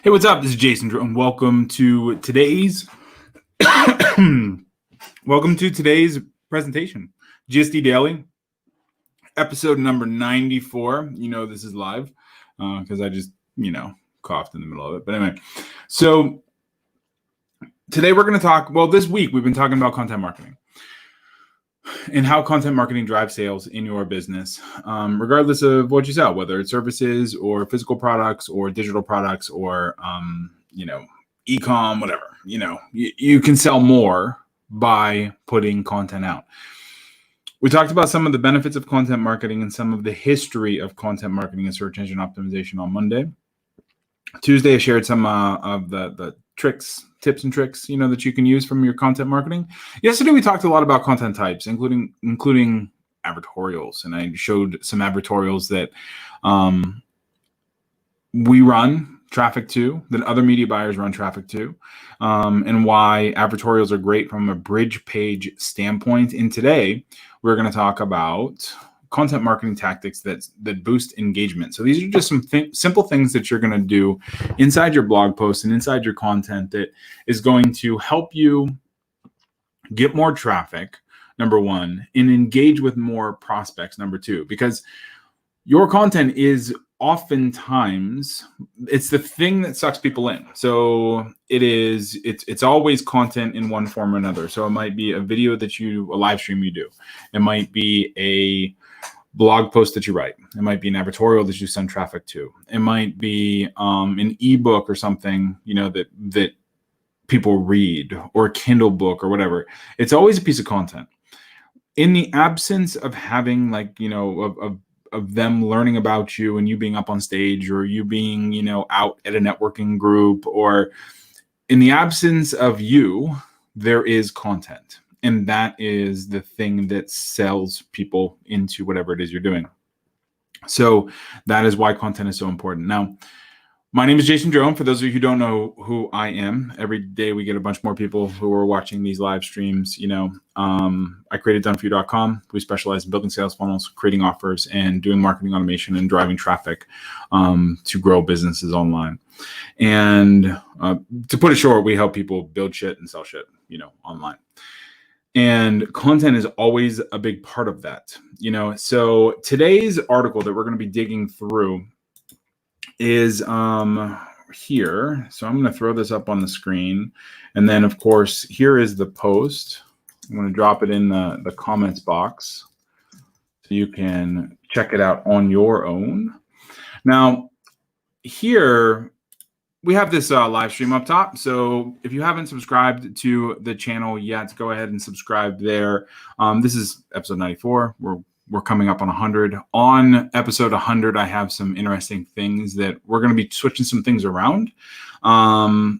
Hey, what's up? This is Jason, and welcome to today's presentation. GSD Daily, episode number 94. You know this is live because I just coughed in the middle of it. But anyway, so today we're going to talk. Well, this week we've been talking about content marketing and how content marketing drives sales in your business, regardless of what you sell, whether it's services or physical products or digital products or, e-com, whatever. You can sell more by putting content out. We talked about some of the benefits of content marketing and some of the history of content marketing and search engine optimization on Monday. Tuesday, I shared some of the tips and tricks, that you can use from your content marketing. Yesterday, we talked a lot about content types, including advertorials, and I showed some advertorials that we run traffic to, that other media buyers run traffic to, and why advertorials are great from a bridge page standpoint. And today, we're going to talk about content marketing tactics that boost engagement. So these are just some simple things that you're going to do inside your blog post and inside your content that is going to help you get more traffic, number one, and engage with more prospects, number two, because your content is oftentimes, it's the thing that sucks people in. So it's always content in one form or another. So it might be a video a live stream you do. It might be a blog post that you write. It might be an advertorial that you send traffic to. It might be an ebook or something, that people read, or a Kindle book or whatever. It's always a piece of content. In the absence of having of them learning about you and you being up on stage, or you being, out at a networking group, or in the absence of you, there is content. And that is the thing that sells people into whatever it is you're doing. So that is why content is so important. Now, my name is Jason Drone. For those of you who don't know who I am, every day we get a bunch more people who are watching these live streams. I created doneforyou.com. We specialize in building sales funnels, creating offers, and doing marketing automation and driving traffic to grow businesses online. And to put it short, we help people build shit and sell shit, online. And content is always a big part of that, So today's article that we're going to be digging through is here. So I'm going to throw this up on the screen. And then, of course, here is the post. I'm going to drop it in the comments box so you can check it out on your own. Now, here we have this live stream up top. So if you haven't subscribed to the channel yet, go ahead and subscribe there. This is episode 94. We're coming up on 100. On episode 100, I have some interesting things that we're going to be switching some things around.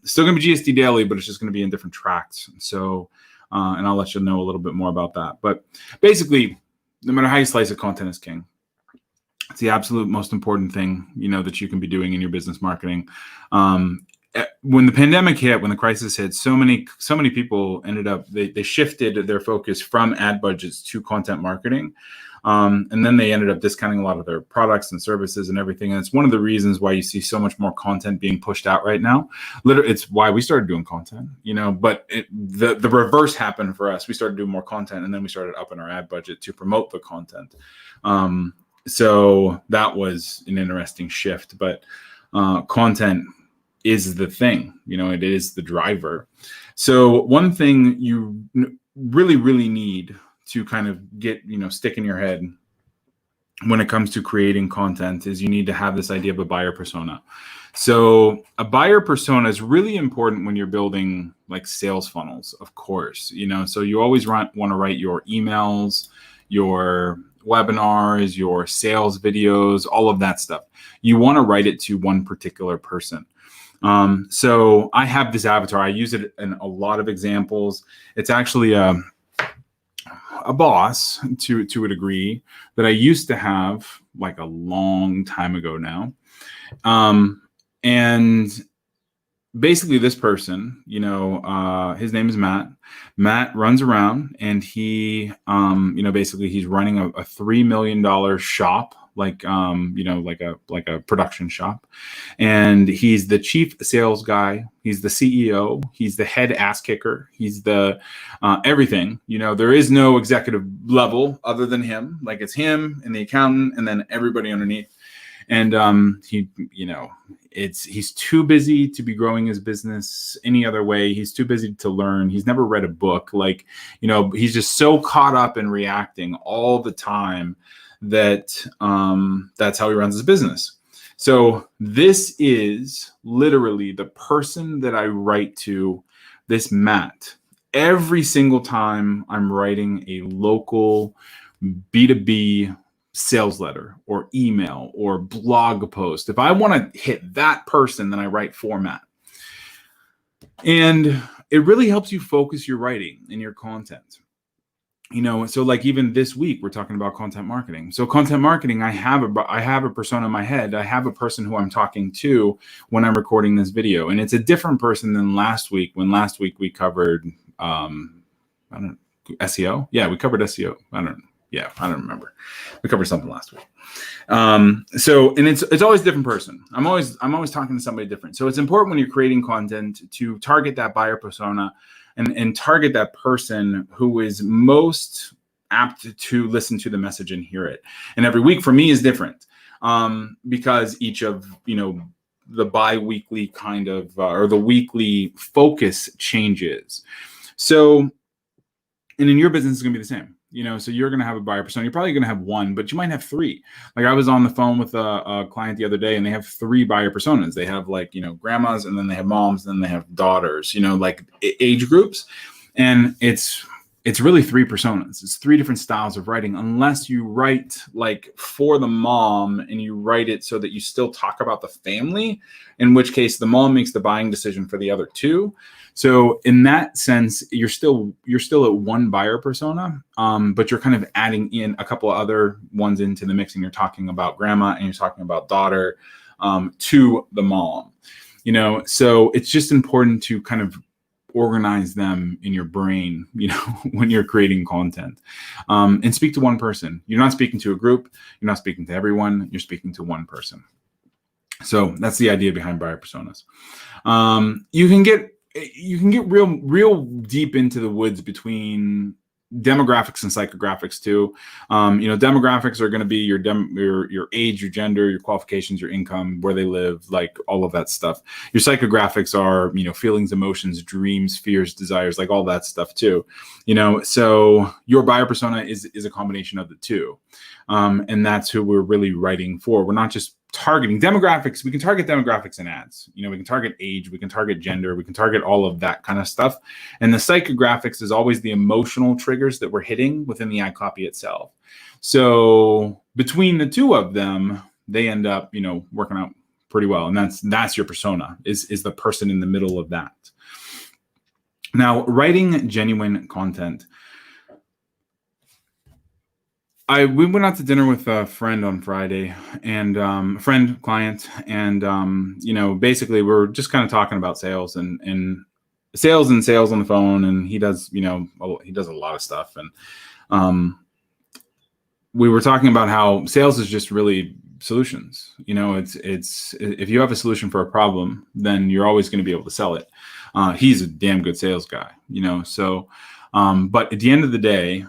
Still going to be GSD Daily, but it's just going to be in different tracks. So, and I'll let you know a little bit more about that. But basically, no matter how you slice it, content is king. It's the absolute most important thing, that you can be doing in your business marketing. When the pandemic hit, when the crisis hit, so many people ended up, they shifted their focus from ad budgets to content marketing. And then they ended up discounting a lot of their products and services and everything. And it's one of the reasons why you see so much more content being pushed out right now. Literally, it's why we started doing content, but the reverse happened for us. We started doing more content, and then we started upping our ad budget to promote the content. So that was an interesting shift, but content is the thing, it is the driver. So one thing you really, really need to kind of get, stick in your head when it comes to creating content is you need to have this idea of a buyer persona. So a buyer persona is really important when you're building like sales funnels, of course, so you always want to write your emails, your webinars, your sales videos, all of that stuff. You want to write it to one particular person. So I have this avatar. I use it in a lot of examples. It's actually a boss to a degree that I used to have like a long time ago now. And basically this person, his name is Matt. Matt runs around and he, basically he's running a $3 million shop like like a production shop, and he's the chief sales guy. He's the CEO. He's the head ass kicker. He's the everything. There is no executive level other than him. Like, it's him and the accountant, and then everybody underneath. And he's too busy to be growing his business any other way. He's too busy to learn. He's never read a book. Like, he's just so caught up in reacting all the time that that's how he runs his business. So this is literally the person that I write to, this Matt, every single time I'm writing a local B2B sales letter or email or blog post. If I want to hit that person, then I write for Matt. And it really helps you focus your writing and your content. So like even this week, we're talking about content marketing. So content marketing, I have a persona in my head. I have a person who I'm talking to when I'm recording this video. And it's a different person than last week, when last week we covered, SEO. Yeah, we covered SEO. I don't remember. We covered something last week. And it's always a different person. I'm always talking to somebody different. So it's important when you're creating content to target that buyer persona and target that person who is most apt to listen to the message and hear it. And every week for me is different because each of, the bi-weekly kind of, or the weekly focus changes. So, and in your business, it's going to be the same. So you're going to have a buyer persona. You're probably going to have one, but you might have three. Like, I was on the phone with a client the other day, and they have three buyer personas. They have grandmas, and then they have moms, and then they have daughters, like age groups. And it's really three personas. It's three different styles of writing, unless you write like for the mom and you write it so that you still talk about the family, in which case the mom makes the buying decision for the other two. So in that sense, you're still at one buyer persona, but you're kind of adding in a couple of other ones into the mix, and you're talking about grandma and you're talking about daughter to the mom. So it's just important to kind of organize them in your brain, when you're creating content, and speak to one person. You're not speaking to a group. You're not speaking to everyone. You're speaking to one person. So that's the idea behind buyer personas. You can get real deep into the woods between demographics and psychographics too. Demographics are going to be your age, your gender, your qualifications, your income, where they live, like all of that stuff. Your psychographics are, feelings, emotions, dreams, fears, desires, like all that stuff too. So your buyer persona is a combination of the two. And that's who we're really writing for. We're not just targeting demographics. We can target demographics in ads. We can target age, we can target gender, we can target all of that kind of stuff. And the psychographics is always the emotional triggers that we're hitting within the ad copy itself. So between the two of them, they end up, working out pretty well. And that's your persona, is the person in the middle of that. Now, writing genuine content. We went out to dinner with a friend on Friday, and client, and basically we're just kind of talking about sales and sales on the phone, and he does a lot of stuff, and we were talking about how sales is just really solutions. It's if you have a solution for a problem, then you're always going to be able to sell it. He's a damn good sales guy, so but at the end of the day,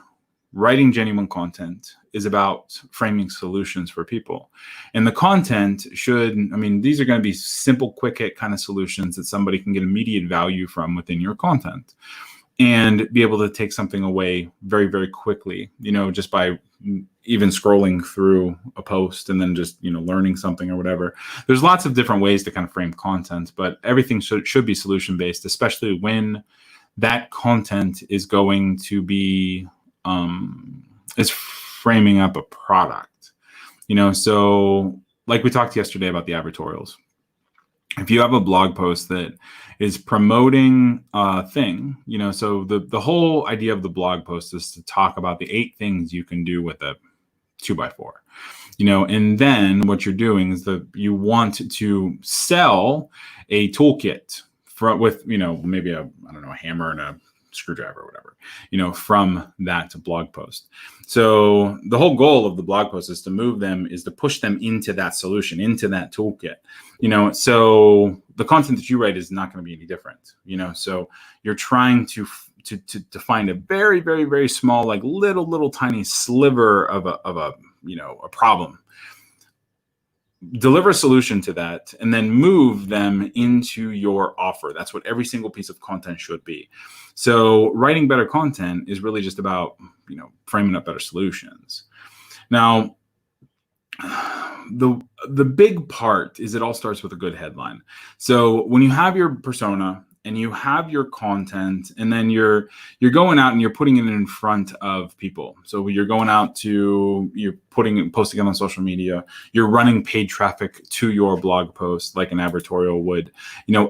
writing genuine content is about framing solutions for people. And the content these are going to be simple, quick hit kind of solutions that somebody can get immediate value from within your content and be able to take something away very, very quickly, just by even scrolling through a post and then just, learning something or whatever. There's lots of different ways to kind of frame content, but everything should be solution based, especially when that content is going to be is framing up a product, so like we talked yesterday about the advertorials. If you have a blog post that is promoting a thing, so the whole idea of the blog post is to talk about the 8 things you can do with a 2x4, and then what you're doing is that you want to sell a toolkit with, maybe a hammer and a screwdriver or whatever, from that blog post. So the whole goal of the blog post is to push them into that solution, into that toolkit, so the content that you write is not going to be any different, so you're trying to find a very, very, very small, like little tiny sliver of a problem, deliver a solution to that, and then move them into your offer. That's what every single piece of content should be. So writing better content is really just about, framing up better solutions. Now, the big part is it all starts with a good headline. So when you have your persona and you have your content, and then you're going out and you're putting it in front of people. So you're going out you're posting it on social media, you're running paid traffic to your blog post like an advertorial would,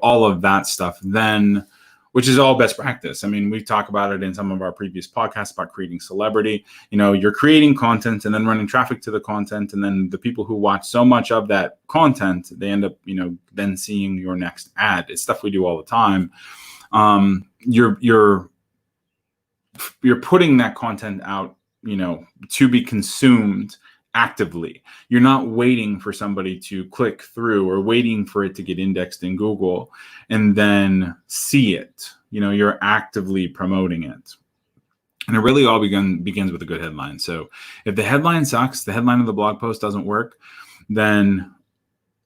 all of that stuff, then, which is all best practice. I mean, we talk about it in some of our previous podcasts about creating celebrity. You're creating content and then running traffic to the content. And then the people who watch so much of that content, they end up, then seeing your next ad. It's stuff we do all the time. You're putting that content out, to be consumed actively. You're not waiting for somebody to click through or waiting for it to get indexed in Google and then see it. You're actively promoting it. And it really all begins with a good headline. So if the headline sucks, the headline of the blog post doesn't work, then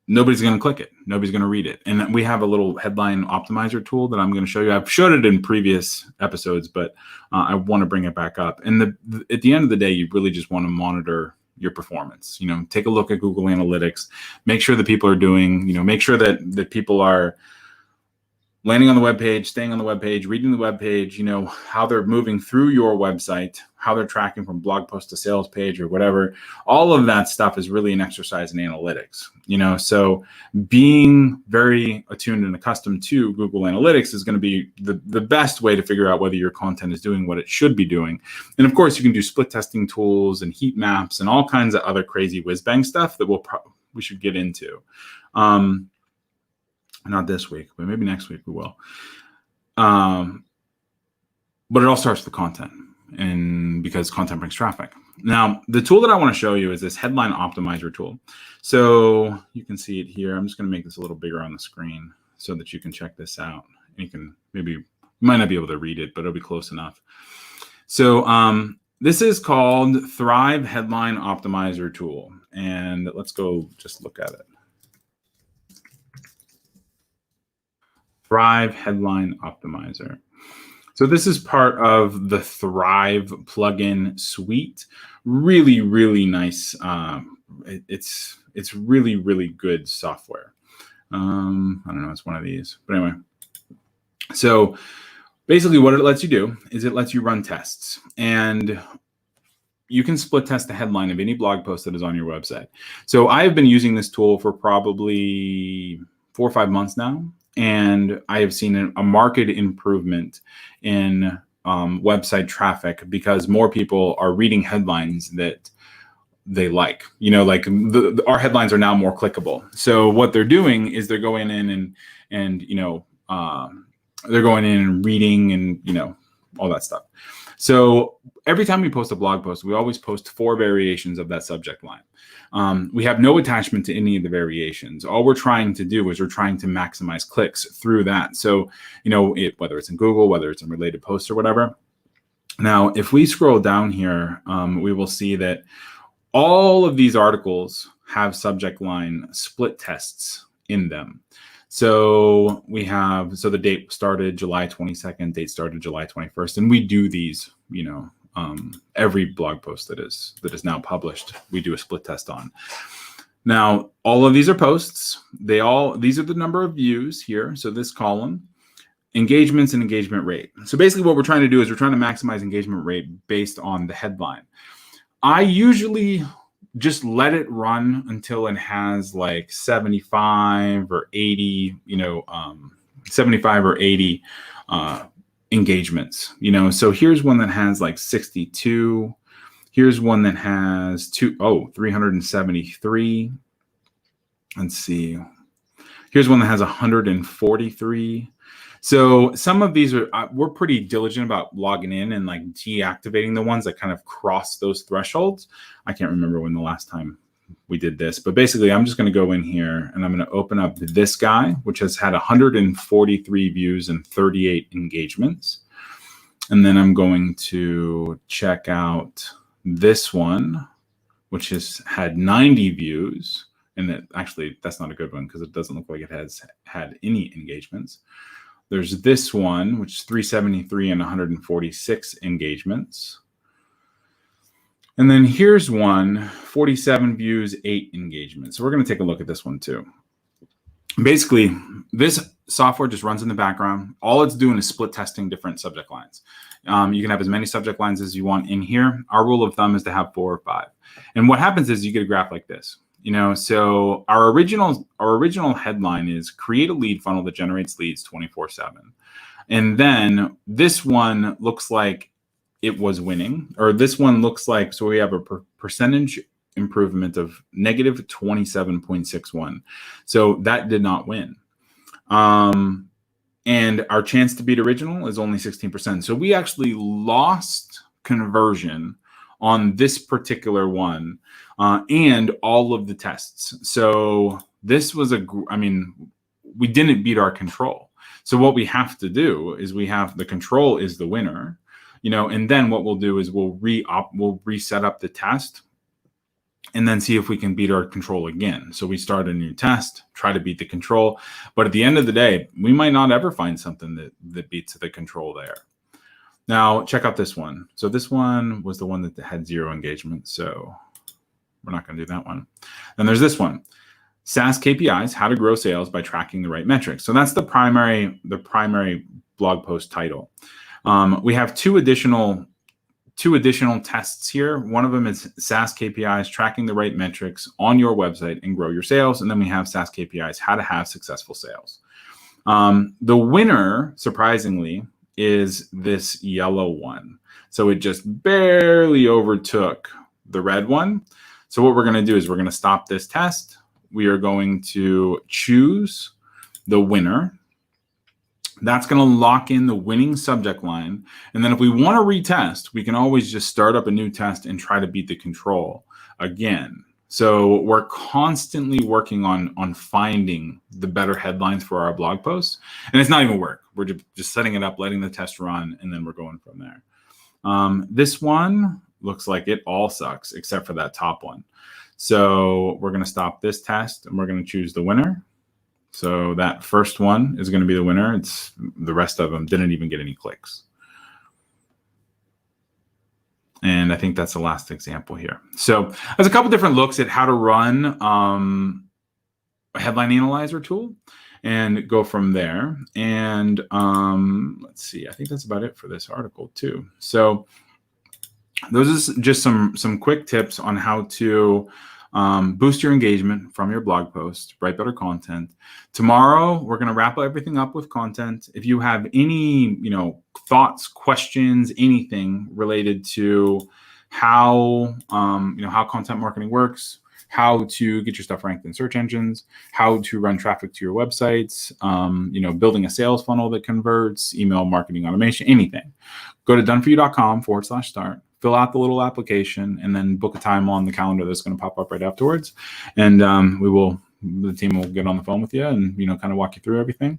nobody's going to click it. Nobody's going to read it. And we have a little headline optimizer tool that I'm going to show you. I've showed it in previous episodes, but I want to bring it back up. And at the end of the day, you really just want to monitor your performance. Take a look at Google Analytics, make sure that people are doing, make sure that people are landing on the web page, staying on the web page, reading the web page, how they're moving through your website, how they're tracking from blog post to sales page or whatever. All of that stuff is really an exercise in analytics, so being very attuned and accustomed to Google Analytics is going to be the best way to figure out whether your content is doing what it should be doing. And of course, you can do split testing tools and heat maps and all kinds of other crazy whiz-bang stuff that we should get into. Not this week, but maybe next week we will. But it all starts with the content, and because content brings traffic. Now, the tool that I want to show you is this headline optimizer tool. So you can see it here. I'm just going to make this a little bigger on the screen so that you can check this out. And you might not be able to read it, but it'll be close enough. So this is called Thrive Headline Optimizer Tool. And let's go just look at it. Thrive Headline Optimizer. So this is part of the Thrive plugin suite. Really, really nice. It's really, really good software. I don't know, it's one of these. But anyway, so basically what it lets you do is it lets you run tests. And you can split test the headline of any blog post that is on your website. So I have been using this tool for probably 4 or 5 months now. And I have seen a marked improvement in website traffic because more people are reading headlines that they like. Our headlines are now more clickable. So what they're doing is they're going in and they're going in and reading and all that stuff. So every time we post a blog post, we always post 4 variations of that subject line. We have no attachment to any of the variations. All we're trying to do is we're trying to maximize clicks through that. So, whether it's in Google, whether it's in related posts or whatever. Now, if we scroll down here, we will see that all of these articles have subject line split tests in them. So the date started July 22nd, date started July 21st, and we do these, every blog post that is now published, we do a split test on. Now, all of these are posts. These are the number of views here. So this column, engagements and engagement rate. So basically what we're trying to do is we're trying to maximize engagement rate based on the headline. I usually just let it run until it has like 75 or 80, 75 or 80 engagements, so here's one that has like 62. Here's one that has 373. Let's see. Here's one that has 143. So some of these are, we're pretty diligent about logging in and like deactivating the ones that kind of cross those thresholds. I can't remember when the last time we did this, but basically I'm just going to go in here and I'm going to open up this guy, which has had 143 views and 38 engagements. And then I'm going to check out this one, which has had 90 views. And actually, that's not a good one because it doesn't look like it has had any engagements. There's this one, which is 373 and 146 engagements. And then here's one, 47 views, 8 engagements. So we're going to take a look at this one too. Basically, this software just runs in the background. All it's doing is split testing different subject lines. You can have as many subject lines as you want in here. Our rule of thumb is to have 4 or 5. And what happens is you get a graph like this. So our original headline is create a lead funnel that generates leads 24/7. And then this one looks like it was winning, or this one looks like, so we have a percentage improvement of negative 27.61. So that did not win. And our chance to beat original is only 16%. So we actually lost conversion on this particular one and all of the tests. So this was we didn't beat our control. So what we have to do is the control is the winner, and then what we'll do is we'll reset up the test and then see if we can beat our control again. So we start a new test, try to beat the control. But at the end of the day, we might not ever find something that beats the control there. Now, check out this one. So this one was the one that had 0 engagement. So we're not going to do that one. Then there's this one, SaaS KPIs, how to grow sales by tracking the right metrics. So that's the primary blog post title. We have two additional tests here. One of them is SaaS KPIs, tracking the right metrics on your website and grow your sales. And then we have SaaS KPIs, how to have successful sales. The winner, surprisingly, is this yellow one. So it just barely overtook the red one. So what we're going to do is we're going to stop this test. We are going to choose the winner. That's going to lock in the winning subject line. And then if we want to retest, we can always just start up a new test and try to beat the control again. So we're constantly working on finding the better headlines for our blog posts. And it's not even work. We're just setting it up, letting the test run, and then we're going from there. This one looks like it all sucks except for that top one. So we're going to stop this test and we're going to choose the winner. So that first one is going to be the winner. The rest of them didn't even get any clicks. And I think that's the last example here. So there's a couple different looks at how to run a headline analyzer tool and go from there. And let's see, I think that's about it for this article too. So those are just some quick tips on how to boost your engagement from your blog post, write better content. Tomorrow, we're going to wrap everything up with content. If you have any, thoughts, questions, anything related to how, how content marketing works, how to get your stuff ranked in search engines, how to run traffic to your websites, building a sales funnel that converts, email marketing automation, anything, go to doneforyou.com/start. Fill out the little application and then book a time on the calendar that's going to pop up right afterwards. And the team will get on the phone with you and, kind of walk you through everything.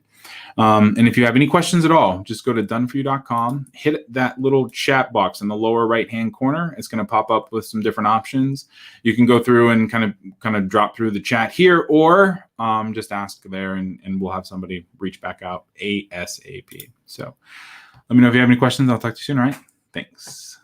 And if you have any questions at all, just go to doneforyou.com, hit that little chat box in the lower right-hand corner. It's going to pop up with some different options. You can go through and kind of drop through the chat here, or just ask there and we'll have somebody reach back out ASAP. So let me know if you have any questions. I'll talk to you soon. All right. Thanks.